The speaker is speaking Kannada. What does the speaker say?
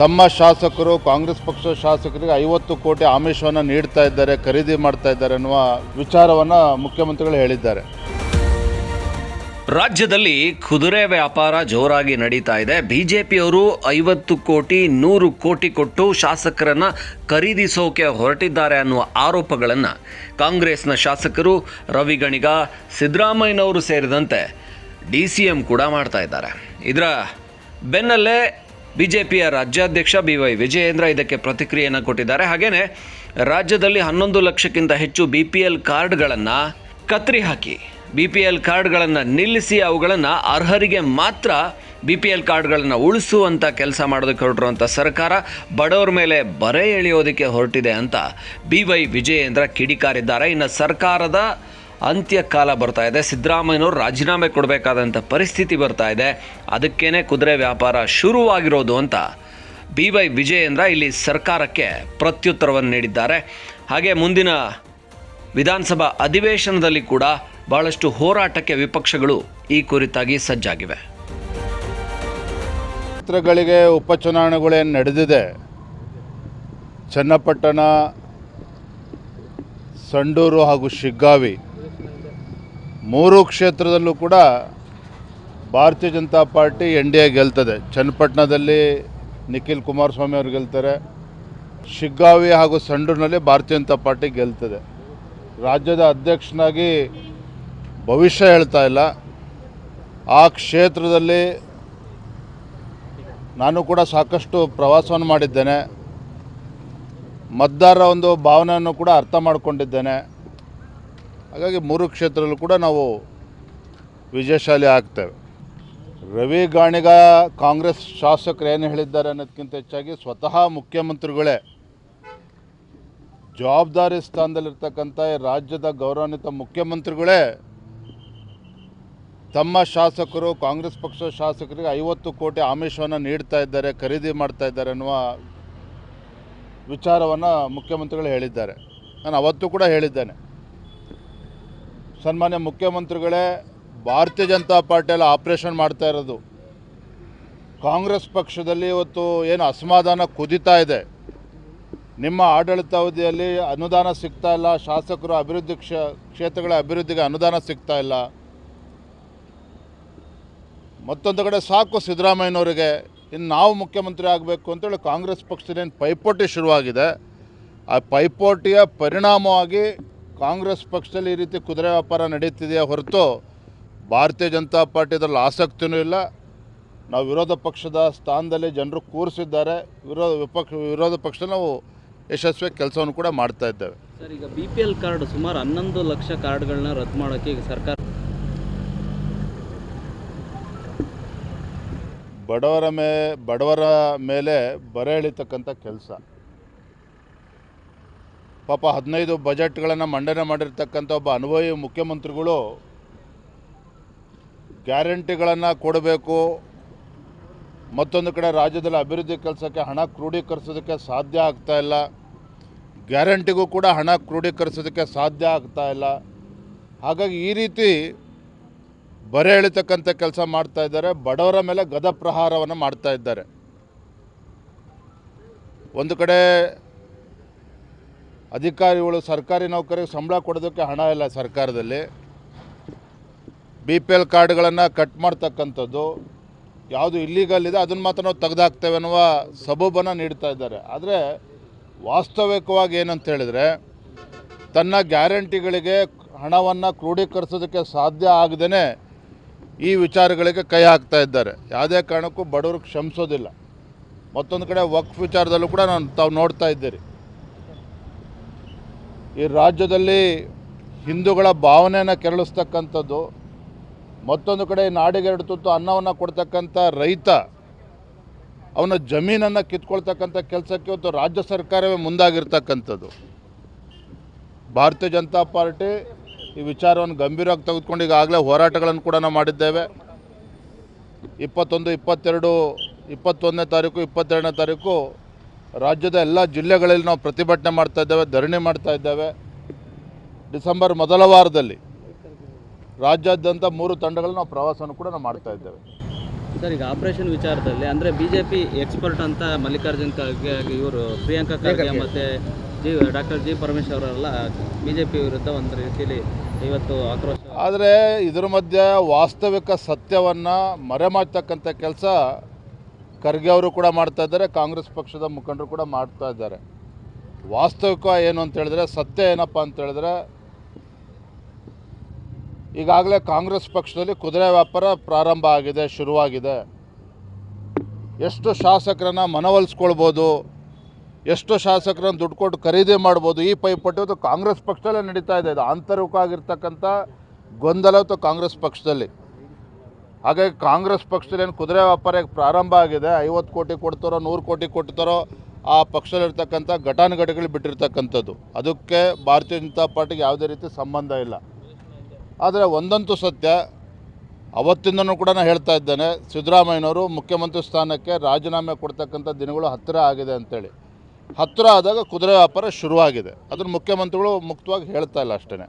ತಮ್ಮ ಶಾಸಕರು ಕಾಂಗ್ರೆಸ್ ಪಕ್ಷದ ಶಾಸಕರಿಗೆ 50 ಕೋಟಿ ಆಮಿಷವನ್ನು ನೀಡ್ತಾ ಇದ್ದಾರೆ, ಖರೀದಿ ಮಾಡ್ತಾ ಇದ್ದಾರೆ ಅನ್ನುವ ವಿಚಾರವನ್ನು ಮುಖ್ಯಮಂತ್ರಿಗಳು ಹೇಳಿದ್ದಾರೆ. ರಾಜ್ಯದಲ್ಲಿ ಕುದುರೆ ವ್ಯಾಪಾರ ಜೋರಾಗಿ ನಡೀತಾ ಇದೆ. ಬಿಜೆಪಿಯವರು 50 ಕೋಟಿ 100 ಕೋಟಿ ಕೊಟ್ಟು ಶಾಸಕರನ್ನ ಖರೀದಿಸೋಕೆ ಹೊರಟಿದ್ದಾರೆ ಅನ್ನುವ ಆರೋಪಗಳನ್ನು ಕಾಂಗ್ರೆಸ್ನ ಶಾಸಕರು ರವಿ ಗಣಿಗ, ಸಿದ್ದರಾಮಯ್ಯನವರು ಸೇರಿದಂತೆ DCM ಕೂಡ ಮಾಡ್ತಾ ಇದ್ದಾರೆ. ಇದರ ಬೆನ್ನಲ್ಲೇ ಬಿಜೆಪಿಯ ರಾಜ್ಯಾಧ್ಯಕ್ಷ BY ವಿಜಯೇಂದ್ರ ಇದಕ್ಕೆ ಪ್ರತಿಕ್ರಿಯೆಯನ್ನು ಕೊಟ್ಟಿದ್ದಾರೆ. ಹಾಗೆಯೇ ರಾಜ್ಯದಲ್ಲಿ 11 ಲಕ್ಷಕ್ಕಿಂತ ಹೆಚ್ಚು BPL ಕಾರ್ಡ್ಗಳನ್ನು ಕತ್ತರಿ ಹಾಕಿ BPL ಕಾರ್ಡ್ಗಳನ್ನು ನಿಲ್ಲಿಸಿ ಅವುಗಳನ್ನು ಅರ್ಹರಿಗೆ ಮಾತ್ರ BPL ಕಾರ್ಡ್ಗಳನ್ನು ಉಳಿಸುವಂಥ ಕೆಲಸ ಮಾಡೋದಕ್ಕೆ ಹೊರಟಿರುವಂಥ ಸರ್ಕಾರ ಬಡವರ ಮೇಲೆ ಬರೆ ಎಳೆಯೋದಕ್ಕೆ ಹೊರಟಿದೆ ಅಂತ BY ವಿಜಯೇಂದ್ರ ಕಿಡಿಕಾರಿದ್ದಾರೆ. ಇನ್ನು ಸರ್ಕಾರದ ಅಂತ್ಯಕಾಲ ಬರ್ತಾ ಇದೆ, ಸಿದ್ದರಾಮಯ್ಯನವರು ರಾಜೀನಾಮೆ ಕೊಡಬೇಕಾದಂಥ ಪರಿಸ್ಥಿತಿ ಬರ್ತಾ ಇದೆ, ಅದಕ್ಕೇನೆ ಕುದುರೆ ವ್ಯಾಪಾರ ಶುರುವಾಗಿರೋದು ಅಂತ BY ವಿಜಯೇಂದ್ರ ಇಲ್ಲಿ ಸರ್ಕಾರಕ್ಕೆ ಪ್ರತ್ಯುತ್ತರವನ್ನು ನೀಡಿದ್ದಾರೆ. ಹಾಗೆ ಮುಂದಿನ ವಿಧಾನಸಭಾ ಅಧಿವೇಶನದಲ್ಲಿ ಕೂಡ ಬಹಳಷ್ಟು ಹೋರಾಟಕ್ಕೆ ವಿಪಕ್ಷಗಳು ಈ ಕುರಿತಾಗಿ ಸಜ್ಜಾಗಿವೆ. ಕ್ಷೇತ್ರಗಳಿಗೆ ಉಪಚುನಾವಣೆಗಳೇನು ನಡೆದಿದೆ, ಚನ್ನಪಟ್ಟಣ, ಸಂಡೂರು ಹಾಗೂ ಶಿಗ್ಗಾವಿ 3 ಕ್ಷೇತ್ರದಲ್ಲೂ ಕೂಡ ಭಾರತೀಯ ಜನತಾ ಪಾರ್ಟಿ NDA ಗೆಲ್ತದೆ. ಚನ್ನಪಟ್ಟಣದಲ್ಲಿ ನಿಖಿಲ್ ಕುಮಾರಸ್ವಾಮಿ ಅವರು ಗೆಲ್ತಾರೆ, ಶಿಗ್ಗಾವಿ ಹಾಗೂ ಸಂಡೂರಿನಲ್ಲಿ ಭಾರತೀಯ ಜನತಾ ಪಾರ್ಟಿ ಗೆಲ್ತದೆ. ರಾಜ್ಯದ ಅಧ್ಯಕ್ಷನಾಗಿ ಭವಿಷ್ಯ ಹೇಳ್ತಾ ಇಲ್ಲ. ಆ ಕ್ಷೇತ್ರದಲ್ಲಿ ನಾನು ಕೂಡ ಸಾಕಷ್ಟು ಪ್ರವಾಸವನ್ನು ಮಾಡಿದ್ದೇನೆ, ಮತದಾರರ ಒಂದು ಭಾವನೆಯನ್ನು ಕೂಡ ಅರ್ಥ ಮಾಡಿಕೊಂಡಿದ್ದೇನೆ. ಹಾಗಾಗಿ 3 ಕ್ಷೇತ್ರದಲ್ಲೂ ಕೂಡ ನಾವು ವಿಜಯಶಾಲಿ ಆಗ್ತೇವೆ. ರವಿ ಗಾಣಿಗ ಕಾಂಗ್ರೆಸ್ ಶಾಸಕರು ಏನು ಹೇಳಿದ್ದಾರೆ ಅನ್ನೋದಕ್ಕಿಂತ ಹೆಚ್ಚಾಗಿ ಸ್ವತಃ ಮುಖ್ಯಮಂತ್ರಿಗಳೇ, ಜವಾಬ್ದಾರಿ ಸ್ಥಾನದಲ್ಲಿರ್ತಕ್ಕಂಥ ರಾಜ್ಯದ ಗೌರವಾನ್ವಿತ ಮುಖ್ಯಮಂತ್ರಿಗಳೇ ತಮ್ಮ ಶಾಸಕರು ಕಾಂಗ್ರೆಸ್ ಪಕ್ಷದ ಶಾಸಕರಿಗೆ 50 ಕೋಟಿ ಆಮಿಷವನ್ನು ನೀಡ್ತಾ ಇದ್ದಾರೆ, ಖರೀದಿ ಮಾಡ್ತಾ ಇದ್ದಾರೆ ಅನ್ನುವ ವಿಚಾರವನ್ನು ಮುಖ್ಯಮಂತ್ರಿಗಳು ಹೇಳಿದ್ದಾರೆ. ನಾನು ಅವತ್ತು ಕೂಡ ಹೇಳಿದ್ದೇನೆ, ಸನ್ಮಾನ್ಯ ಮುಖ್ಯಮಂತ್ರಿಗಳೇ, ಭಾರತೀಯ ಜನತಾ ಪಾರ್ಟಿಯಲ್ಲಿ ಆಪರೇಷನ್ ಮಾಡ್ತಾ ಇರೋದು, ಕಾಂಗ್ರೆಸ್ ಪಕ್ಷದಲ್ಲಿ ಇವತ್ತು ಏನು ಅಸಮಾಧಾನ ಕುದೀತಾ ಇದೆ, ನಿಮ್ಮ ಆಡಳಿತಾವಧಿಯಲ್ಲಿ ಅನುದಾನ ಸಿಗ್ತಾ ಇಲ್ಲ, ಶಾಸಕರು ಅಭಿವೃದ್ಧಿ ಕ್ಷೇತ್ರಗಳ ಅಭಿವೃದ್ಧಿಗೆ ಅನುದಾನ ಸಿಗ್ತಾ ಇಲ್ಲ. ಮತ್ತೊಂದು ಕಡೆ ಸಾಕು ಸಿದ್ದರಾಮಯ್ಯನವರಿಗೆ, ಇನ್ನು ನಾವು ಮುಖ್ಯಮಂತ್ರಿ ಆಗಬೇಕು ಅಂತೇಳಿ ಕಾಂಗ್ರೆಸ್ ಪಕ್ಷದೇನು ಪೈಪೋಟಿ ಶುರುವಾಗಿದೆ. ಆ ಪೈಪೋಟಿಯ ಪರಿಣಾಮವಾಗಿ ಕಾಂಗ್ರೆಸ್ ಪಕ್ಷದಲ್ಲಿ ಈ ರೀತಿ ಕುದುರೆ ವ್ಯಾಪಾರ ನಡೀತಿದೆಯೇ ಹೊರತು ಭಾರತೀಯ ಜನತಾ ಪಾರ್ಟಿ ಇದರಲ್ಲಿ ಆಸಕ್ತಿಯೂ ಇಲ್ಲ. ನಾವು ವಿರೋಧ ಪಕ್ಷದ ಸ್ಥಾನದಲ್ಲಿ ಜನರು ಕೂರಿಸಿದ್ದಾರೆ, ವಿರೋಧ ಪಕ್ಷ ನಾವು ಯಶಸ್ವಿ ಕೆಲಸವನ್ನು ಕೂಡ ಮಾಡ್ತಾ ಇದ್ದೇವೆ. ಸರ್, ಈಗ BPL ಕಾರ್ಡ್ ಸುಮಾರು 11 ಲಕ್ಷ ಕಾರ್ಡ್ಗಳನ್ನ ರದ್ದು ಮಾಡೋಕ್ಕೆ ಈಗ ಸರ್ಕಾರ ಬಡವರ ಮೇಲೆ ಬರೆ ಎಳಿತಕ್ಕಂಥ ಕೆಲಸ. ಪಾಪ 15 ಬಜೆಟ್ಗಳನ್ನು ಮಂಡನೆ ಮಾಡಿರ್ತಕ್ಕಂಥ ಒಬ್ಬ ಅನುಭವಿ ಮುಖ್ಯಮಂತ್ರಿಗಳು ಗ್ಯಾರಂಟಿಗಳನ್ನು ಕೊಡಬೇಕು, ಮತ್ತೊಂದು ಕಡೆ ರಾಜ್ಯದಲ್ಲಿ ಅಭಿವೃದ್ಧಿ ಕೆಲಸಕ್ಕೆ ಹಣ ಕ್ರೋಢೀಕರಿಸೋದಕ್ಕೆ ಸಾಧ್ಯ ಆಗ್ತಾ ಇಲ್ಲ, ಗ್ಯಾರಂಟಿಗೂ ಕೂಡ ಹಣ ಕ್ರೋಢೀಕರಿಸೋದಕ್ಕೆ ಸಾಧ್ಯ ಆಗ್ತಾ ಇಲ್ಲ. ಹಾಗಾಗಿ ಈ ರೀತಿ ಬರೆ ಎಳಿತಕ್ಕಂಥ ಕೆಲಸ ಮಾಡ್ತಾ ಇದ್ದಾರೆ, ಬಡವರ ಮೇಲೆ ಗದ ಪ್ರಹಾರವನ್ನು ಮಾಡ್ತಾ ಇದ್ದಾರೆ. ಒಂದು ಕಡೆ ಅಧಿಕಾರಿಗಳು, ಸರ್ಕಾರಿ ನೌಕರಿಗೆ ಸಂಬಳ ಕೊಡೋದಕ್ಕೆ ಹಣ ಇಲ್ಲ ಸರ್ಕಾರದಲ್ಲಿ, BPL ಕಾರ್ಡ್ಗಳನ್ನು ಕಟ್ ಮಾಡ್ತಕ್ಕಂಥದ್ದು, ಯಾವುದು ಇಲ್ಲೀಗಲ್ ಇದೆ ಅದನ್ನು ಮಾತ್ರ ನಾವು ತೆಗೆದುಹಾಕ್ತೇವೆ ಅನ್ನುವ ಸಬೂಬನ್ನು ನೀಡ್ತಾ ಇದ್ದಾರೆ. ಆದರೆ ವಾಸ್ತವಿಕವಾಗಿ ಏನಂತ ಹೇಳಿದರೆ, ತನ್ನ ಗ್ಯಾರಂಟಿಗಳಿಗೆ ಹಣವನ್ನು ಕ್ರೋಢೀಕರಿಸೋದಕ್ಕೆ ಸಾಧ್ಯ ಆಗದೇ ಈ ವಿಚಾರಗಳಿಗೆ ಕೈ ಹಾಕ್ತಾ ಇದ್ದಾರೆ. ಯಾವುದೇ ಕಾರಣಕ್ಕೂ ಬಡವರು ಕ್ಷಮಿಸೋದಿಲ್ಲ. ಮತ್ತೊಂದು ಕಡೆ ವಕ್ಫ್ ವಿಚಾರದಲ್ಲೂ ಕೂಡ ತಾವು ನೋಡ್ತಾ ಇದ್ದೀರಿ, ಈ ರಾಜ್ಯದಲ್ಲಿ ಹಿಂದೂಗಳ ಭಾವನೆಯನ್ನು ಕೆರಳಿಸ್ತಕ್ಕಂಥದ್ದು, ಮತ್ತೊಂದು ಕಡೆ ನಾಡಿಗೆ 2 ತುತ್ತು ಅನ್ನವನ್ನು ಕೊಡ್ತಕ್ಕಂಥ ರೈತ ಅವನ ಜಮೀನನ್ನು ಕಿತ್ಕೊಳ್ತಕ್ಕಂಥ ಕೆಲಸಕ್ಕೆ ಇವತ್ತು ರಾಜ್ಯ ಸರ್ಕಾರವೇ ಮುಂದಾಗಿರ್ತಕ್ಕಂಥದ್ದು. ಭಾರತೀಯ ಜನತಾ ಪಾರ್ಟಿ ಈ ವಿಚಾರವನ್ನು ಗಂಭೀರವಾಗಿ ತೆಗೆದುಕೊಂಡು ಈಗಾಗಲೇ ಹೋರಾಟಗಳನ್ನು ಕೂಡ ನಾವು ಮಾಡಿದ್ದೇವೆ. 21, 22, 21ನೇ ತಾರೀಕು, 22ನೇ ತಾರೀಕು ರಾಜ್ಯದ ಎಲ್ಲ ಜಿಲ್ಲೆಗಳಲ್ಲಿ ನಾವು ಪ್ರತಿಭಟನೆ ಮಾಡ್ತಾ ಇದ್ದೇವೆ, ಧರಣಿ ಮಾಡ್ತಾ ಇದ್ದೇವೆ. ಡಿಸೆಂಬರ್ ಮೊದಲ ವಾರದಲ್ಲಿ ರಾಜ್ಯಾದ್ಯಂತ 3 ತಂಡಗಳು ನಾವು ಪ್ರವಾಸವನ್ನು ಕೂಡ ನಾವು ಮಾಡ್ತಾ ಇದ್ದೇವೆ. ಸರ್ ಈಗ ಆಪರೇಷನ್ ವಿಚಾರದಲ್ಲಿ ಅಂದರೆ ಬಿ ಜೆ ಪಿ ಎಕ್ಸ್ಪರ್ಟ್ ಅಂತ ಮಲ್ಲಿಕಾರ್ಜುನ್ ಖರ್ಗೆ ಇವರು ಪ್ರಿಯಾಂಕಾ ಖರ್ಗೆ ಮತ್ತು ಡಾಕ್ಟರ್ ಜಿ ಪರಮೇಶ್ವರ್ ಅವರೆಲ್ಲ ಬಿ ಜೆ ಪಿ ವಿರುದ್ಧ ಒಂದು ರೀತಿಯಲ್ಲಿ ಇವತ್ತು ಆಕ್ರೋಶ. ಆದರೆ ಇದರ ಮಧ್ಯೆ ವಾಸ್ತವಿಕ ಸತ್ಯವನ್ನು ಮರೆಮಾಚ್ತಕ್ಕಂಥ ಕೆಲಸ ಖರ್ಗೆ ಅವರು ಕೂಡ ಮಾಡ್ತಾ ಇದ್ದಾರೆ, ಕಾಂಗ್ರೆಸ್ ಪಕ್ಷದ ಮುಖಂಡರು ಕೂಡ ಮಾಡ್ತಾ ಇದ್ದಾರೆ. ವಾಸ್ತವಿಕ ಏನು ಅಂತ ಹೇಳಿದ್ರೆ, ಸತ್ಯ ಏನಪ್ಪ ಅಂತ ಹೇಳಿದ್ರೆ, ಈಗಾಗಲೇ ಕಾಂಗ್ರೆಸ್ ಪಕ್ಷದಲ್ಲಿ ಕುದುರೆ ವ್ಯಾಪಾರ ಪ್ರಾರಂಭ ಆಗಿದೆ, ಶುರುವಾಗಿದೆ. ಎಷ್ಟು ಶಾಸಕರನ್ನು ಮನವೊಲಿಸ್ಕೊಳ್ಬೋದು, ಎಷ್ಟು ಶಾಸಕರನ್ನು ದುಡ್ಡು ಕೊಟ್ಟು ಖರೀದಿ ಮಾಡ್ಬೋದು, ಈ ಪೈಪೋಟಿ ಇವತ್ತು ಕಾಂಗ್ರೆಸ್ ಪಕ್ಷದಲ್ಲೇ ನಡೀತಾ ಇದೆ. ಇದು ಆಂತರಿಕವಾಗಿರ್ತಕ್ಕಂಥ ಗೊಂದಲ ಇವತ್ತು ಕಾಂಗ್ರೆಸ್ ಪಕ್ಷದಲ್ಲಿ. ಹಾಗಾಗಿ ಕಾಂಗ್ರೆಸ್ ಪಕ್ಷದಲ್ಲಿ ಏನು ಕುದುರೆ ವ್ಯಾಪಾರ ಪ್ರಾರಂಭ ಆಗಿದೆ, 50 ಕೋಟಿ ಕೊಡ್ತಾರೋ 100 ಕೋಟಿ ಕೊಡ್ತಾರೋ ಆ ಪಕ್ಷದಲ್ಲಿರ್ತಕ್ಕಂಥ ಘಟಾನುಘಟಿಗಳು ಬಿಟ್ಟಿರ್ತಕ್ಕಂಥದ್ದು. ಅದಕ್ಕೆ ಭಾರತೀಯ ಜನತಾ ಪಾರ್ಟಿಗೆ ಯಾವುದೇ ರೀತಿ ಸಂಬಂಧ ಇಲ್ಲ. ಆದರೆ ಒಂದಂತೂ ಸತ್ಯ, ಅವತ್ತಿಂದನೂ ಕೂಡ ನಾನು ಹೇಳ್ತಾ ಇದ್ದೇನೆ, ಸಿದ್ದರಾಮಯ್ಯನವರು ಮುಖ್ಯಮಂತ್ರಿ ಸ್ಥಾನಕ್ಕೆ ರಾಜೀನಾಮೆ ಕೊಡ್ತಕ್ಕಂಥ ದಿನಗಳು ಹತ್ತಿರ ಆಗಿದೆ ಅಂತೇಳಿ. ಹತ್ತಿರ ಆದಾಗ ಕುದುರೆ ವ್ಯಾಪಾರ ಶುರುವಾಗಿದೆ. ಅದನ್ನು ಮುಖ್ಯಮಂತ್ರಿಗಳು ಮುಕ್ತವಾಗಿ ಹೇಳ್ತಾ ಇಲ್ಲ ಅಷ್ಟೇ.